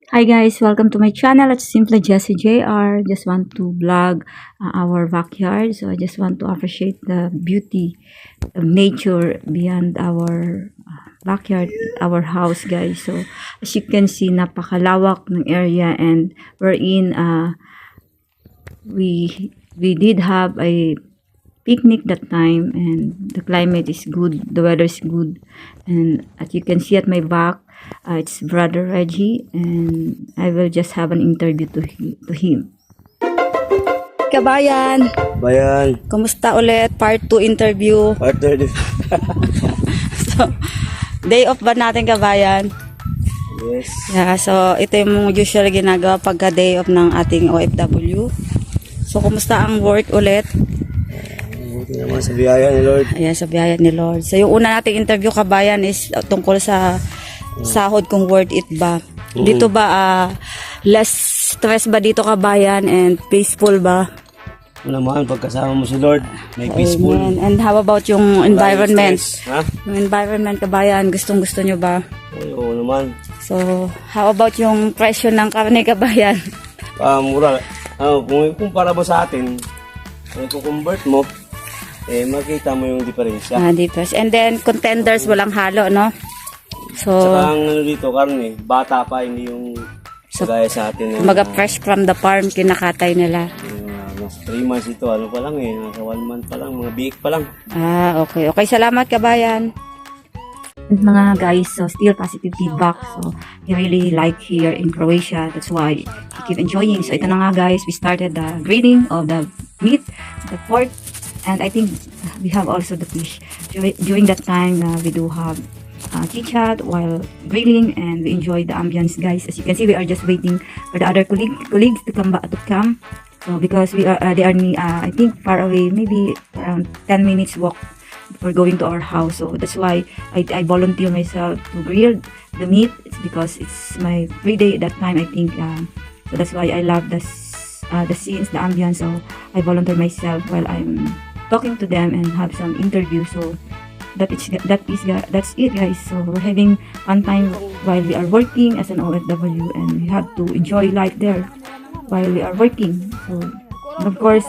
Hi guys, welcome to my channel. It's simply Jessie JR. Just want to vlog our backyard. So I just want to appreciate the beauty of nature beyond our backyard, our house guys. So as you can see, napakalawak ng area, and we're in we did have a picnic that time, and the climate is good, the weather is good, and as you can see at my back, it's Brother Reggie, and I will just have an interview to him. Kabayan, Bayan, kumusta ulit? Part 2 interview. partner din. So, day off ba natin, Kabayan? Yes. Yeah, so ito yung usual ginagawa pagka day off ng ating OFW. So, kumusta ang work ulit? Buti naman sa biyaya ni Lord. Ayan, sa biyaya ni Lord. So, yung una nating interview, Kabayan, is tungkol sa sahod, kung worth it ba. Dito ba, less stress ba dito, Kabayan, and peaceful ba? Naman, pagkasama mo si Lord, may peaceful. Amen. And how about yung environment? Ha? Yung environment, Kabayan, gustong-gusto nyo ba? Ay, oo naman. So, how about yung presyo ng karne, Kabayan? Mura. Kung kumpara mo sa atin, kung convert mo, makita mo yung diferensya. Difference. And then, contenders, walang halo, no? So, Saka ang dito, karne, bata pa, hindi yung gaya sa atin. mga fresh from the farm, kinakatay nila. Nasa 3 months ito, ano pa lang nasa 1 month pa lang, mga biik pa lang. Okay. Okay, salamat, Kabayan. Mga guys, so still positive feedback. So, he really like here in Croatia. That's why he keep enjoying. So, ito na nga guys, we started the grilling of the meat, the pork, and I think we have also the fish. During that time, we do have chit-chat while grilling, and we enjoy the ambience, guys. As you can see, we are just waiting for the other colleagues to come. So, because they are I think far away, maybe around 10 minutes walk for going to our house. So that's why I volunteer myself to grill the meat. It's because it's my free day at that time, I think. So that's why I love the scenes, the ambience. So I volunteer myself while I'm talking to them and have some interview. So that's it, guys. So we're having fun time while we are working as an OFW, and we have to enjoy life there while we are working. So, and of course,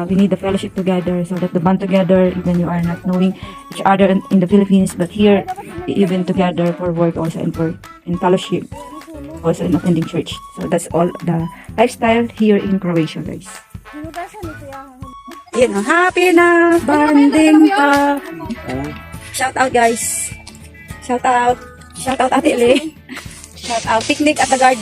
we need the fellowship together, so that the bond together, even you are not knowing each other in the Philippines, but here, even together for work also, and for in fellowship, also in attending church. So that's all the lifestyle here in Croatia, guys. Yan, happy na banding pa. Shout out, guys. Shout out Ate Le. Shout out picnic at the garden.